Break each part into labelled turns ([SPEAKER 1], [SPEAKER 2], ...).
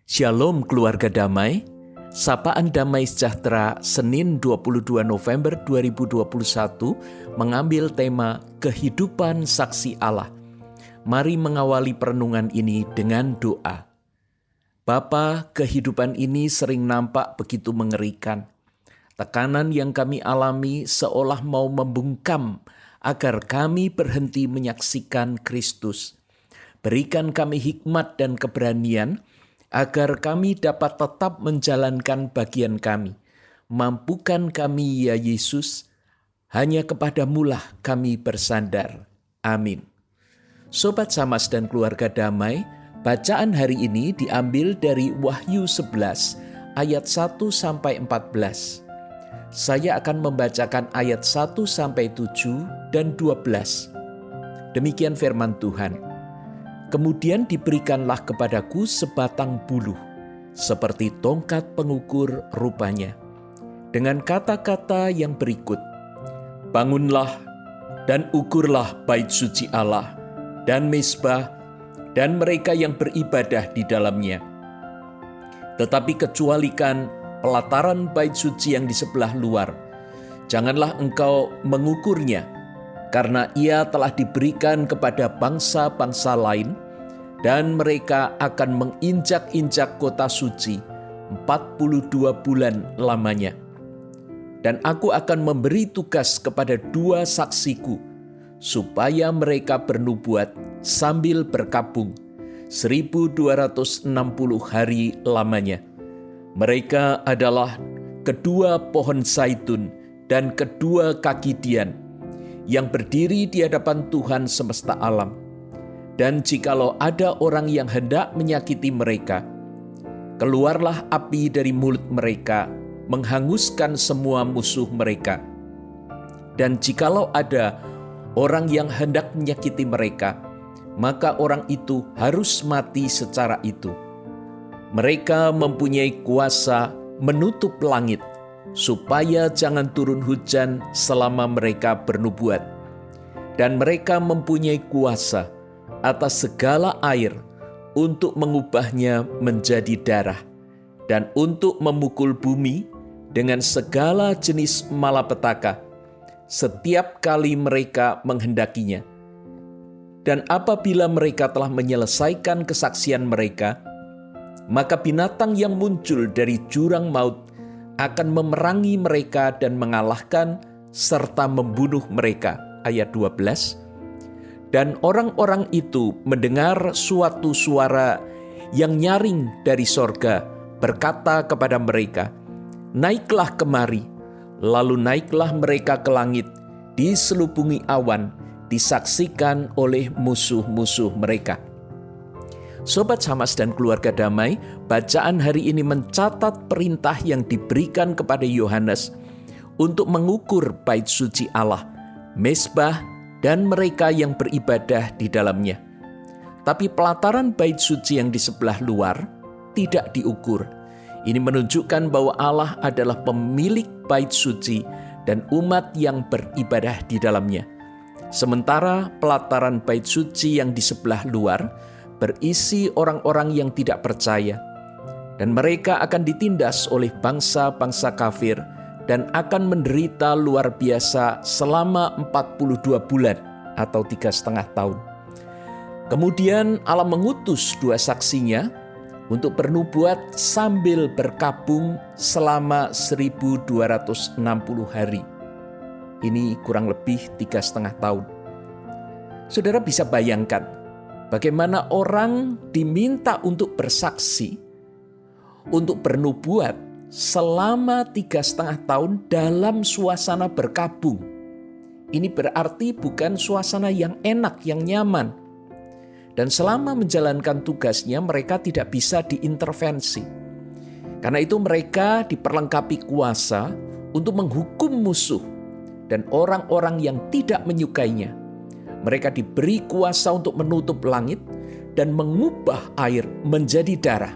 [SPEAKER 1] Shalom keluarga damai, Sapaan Damai Sejahtera Senin 22 November 2021 mengambil tema Kehidupan Saksi Allah. Mari mengawali perenungan ini dengan doa. Bapa, kehidupan ini sering nampak begitu mengerikan. Tekanan yang kami alami seolah mau membungkam agar kami berhenti menyaksikan Kristus. Berikan kami hikmat dan keberanian agar kami dapat tetap menjalankan bagian kami. Mampukan kami ya Yesus, hanya kepadamu-lah kami bersandar. Amin. Sobat Samas dan keluarga damai, bacaan hari ini diambil dari Wahyu 11 ayat 1-14. Saya akan membacakan ayat 1-7 dan 12. Demikian firman Tuhan. Kemudian diberikanlah kepadaku sebatang buluh, seperti tongkat pengukur rupanya, dengan kata-kata yang berikut, bangunlah dan ukurlah bait suci Allah, dan mezbah, dan mereka yang beribadah di dalamnya. Tetapi kecualikan pelataran bait suci yang di sebelah luar, janganlah engkau mengukurnya, karena ia telah diberikan kepada bangsa-bangsa lain, dan mereka akan menginjak-injak kota suci 42 bulan lamanya. Dan aku akan memberi tugas kepada 2 saksiku, supaya mereka bernubuat sambil berkabung 1260 hari lamanya. Mereka adalah kedua pohon zaitun dan kedua kaki dian, yang berdiri di hadapan Tuhan semesta alam. Dan jikalau ada orang yang hendak menyakiti mereka, keluarlah api dari mulut mereka, menghanguskan semua musuh mereka. Dan jikalau ada orang yang hendak menyakiti mereka, maka orang itu harus mati secara itu. Mereka mempunyai kuasa menutup langit, supaya jangan turun hujan selama mereka bernubuat. Dan mereka mempunyai kuasa atas segala air untuk mengubahnya menjadi darah, dan untuk memukul bumi dengan segala jenis malapetaka setiap kali mereka menghendakinya. Dan apabila mereka telah menyelesaikan kesaksian mereka, maka binatang yang muncul dari jurang maut akan memerangi mereka dan mengalahkan serta membunuh mereka. Ayat 12. Dan orang-orang itu mendengar suatu suara yang nyaring dari sorga berkata kepada mereka, naiklah kemari. Lalu naiklah mereka ke langit, diselubungi awan, disaksikan oleh musuh-musuh mereka. Sobat Samas dan keluarga damai, bacaan hari ini mencatat perintah yang diberikan kepada Yohanes untuk mengukur bait suci Allah, mezbah, dan mereka yang beribadah di dalamnya. Tapi pelataran bait suci yang di sebelah luar tidak diukur. Ini menunjukkan bahwa Allah adalah pemilik bait suci dan umat yang beribadah di dalamnya. Sementara pelataran bait suci yang di sebelah luar berisi orang-orang yang tidak percaya, dan mereka akan ditindas oleh bangsa-bangsa kafir dan akan menderita luar biasa selama 42 bulan atau 3,5 tahun. Kemudian Allah mengutus 2 saksinya untuk bernubuat sambil berkabung selama 1260 hari. Ini kurang lebih 3,5 tahun. Saudara bisa bayangkan bagaimana orang diminta untuk bersaksi, untuk bernubuat selama 3,5 tahun dalam suasana berkabung. Ini berarti bukan suasana yang enak, yang nyaman. Dan selama menjalankan tugasnya mereka tidak bisa diintervensi. Karena itu mereka diperlengkapi kuasa untuk menghukum musuh dan orang-orang yang tidak menyukainya. Mereka diberi kuasa untuk menutup langit dan mengubah air menjadi darah.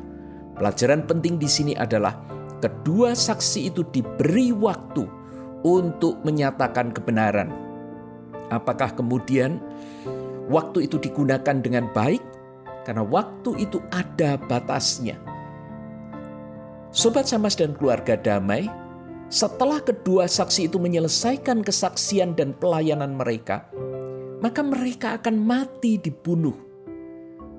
[SPEAKER 1] Pelajaran penting di sini adalah kedua saksi itu diberi waktu untuk menyatakan kebenaran. Apakah kemudian waktu itu digunakan dengan baik? Karena waktu itu ada batasnya. Sobat Samas dan keluarga damai, setelah kedua saksi itu menyelesaikan kesaksian dan pelayanan mereka, maka mereka akan mati dibunuh.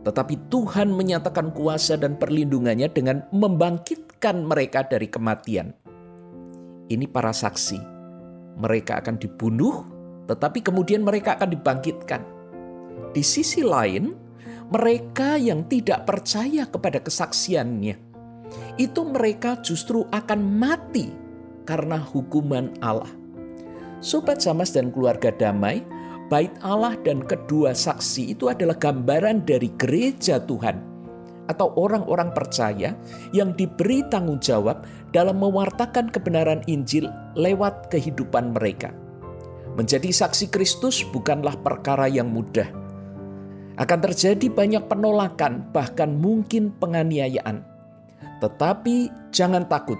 [SPEAKER 1] Tetapi Tuhan menyatakan kuasa dan perlindungannya dengan membangkitkan mereka dari kematian. Ini para saksi. Mereka akan dibunuh, tetapi kemudian mereka akan dibangkitkan. Di sisi lain, mereka yang tidak percaya kepada kesaksiannya, itu mereka justru akan mati karena hukuman Allah. Sobat Samas dan keluarga damai, Bait Allah dan kedua saksi itu adalah gambaran dari gereja Tuhan atau orang-orang percaya yang diberi tanggung jawab dalam mewartakan kebenaran Injil lewat kehidupan mereka. Menjadi saksi Kristus bukanlah perkara yang mudah. Akan terjadi banyak penolakan, bahkan mungkin penganiayaan. Tetapi jangan takut,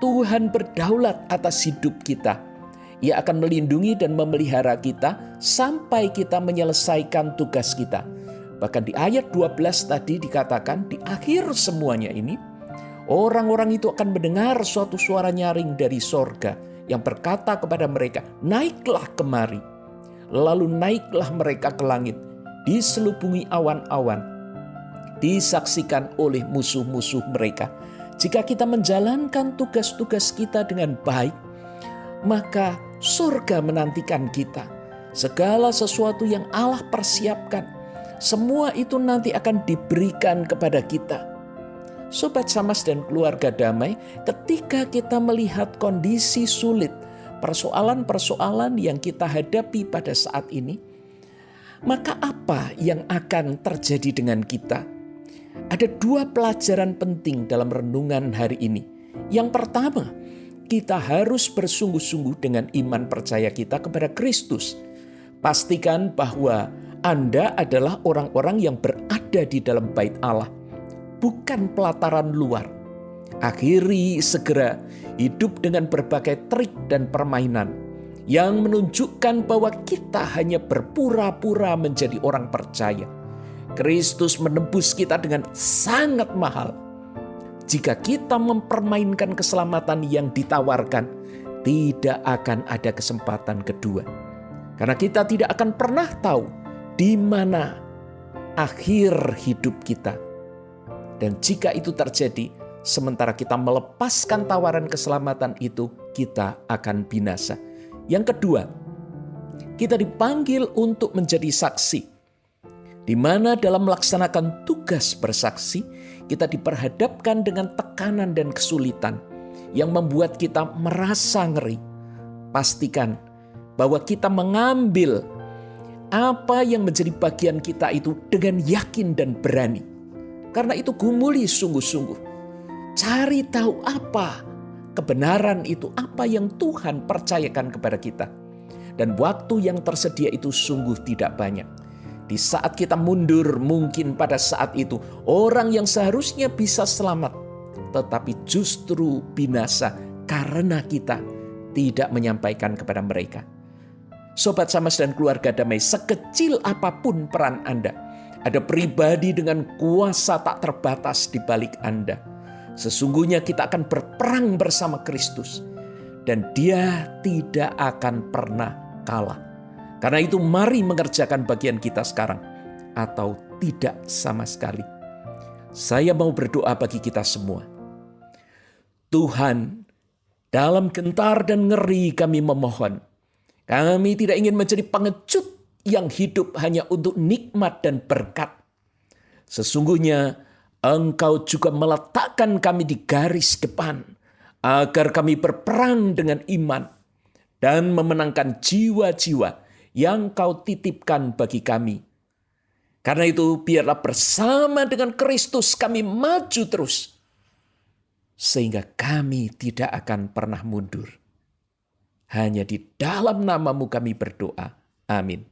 [SPEAKER 1] Tuhan berdaulat atas hidup kita. Ia akan melindungi dan memelihara kita sampai kita menyelesaikan tugas kita. Bahkan di ayat 12 tadi dikatakan di akhir semuanya ini, orang-orang itu akan mendengar suatu suara nyaring dari sorga yang berkata kepada mereka, naiklah kemari. Lalu naiklah mereka ke langit, diselubungi awan-awan, disaksikan oleh musuh-musuh mereka. Jika kita menjalankan tugas-tugas kita dengan baik, maka surga menantikan kita. Segala sesuatu yang Allah persiapkan, semua itu nanti akan diberikan kepada kita. Sobat Samas dan keluarga damai, ketika kita melihat kondisi sulit, persoalan-persoalan yang kita hadapi pada saat ini, maka apa yang akan terjadi dengan kita? Ada dua pelajaran penting dalam renungan hari ini. Yang pertama, kita harus bersungguh-sungguh dengan iman percaya kita kepada Kristus. Pastikan bahwa Anda adalah orang-orang yang berada di dalam bait Allah, bukan pelataran luar. Akhiri segera hidup dengan berbagai trik dan permainan yang menunjukkan bahwa kita hanya berpura-pura menjadi orang percaya. Kristus menebus kita dengan sangat mahal. Jika kita mempermainkan keselamatan yang ditawarkan, tidak akan ada kesempatan kedua. Karena kita tidak akan pernah tahu di mana akhir hidup kita. Dan jika itu terjadi, sementara kita melepaskan tawaran keselamatan itu, kita akan binasa. Yang kedua, kita dipanggil untuk menjadi saksi. Di mana dalam melaksanakan tugas bersaksi, kita diperhadapkan dengan tekanan dan kesulitan yang membuat kita merasa ngeri. Pastikan bahwa kita mengambil apa yang menjadi bagian kita itu dengan yakin dan berani. Karena itu gumuli sungguh-sungguh. Cari tahu apa kebenaran itu, apa yang Tuhan percayakan kepada kita. Dan waktu yang tersedia itu sungguh tidak banyak. Di saat kita mundur, mungkin pada saat itu orang yang seharusnya bisa selamat, tetapi justru binasa karena kita tidak menyampaikan kepada mereka. Sobat Samas dan keluarga damai, sekecil apapun peran Anda, ada pribadi dengan kuasa tak terbatas di balik Anda. Sesungguhnya kita akan berperang bersama Kristus, dan Dia tidak akan pernah kalah. Karena itu mari mengerjakan bagian kita sekarang, atau tidak sama sekali. Saya mau berdoa bagi kita semua. Tuhan, dalam gentar dan ngeri kami memohon. Kami tidak ingin menjadi pengecut yang hidup hanya untuk nikmat dan berkat. Sesungguhnya Engkau juga meletakkan kami di garis depan, agar kami berperang dengan iman dan memenangkan jiwa-jiwa yang Kau titipkan bagi kami. Karena itu biarlah bersama dengan Kristus kami maju terus, sehingga kami tidak akan pernah mundur. Hanya di dalam nama-Mu kami berdoa. Amin.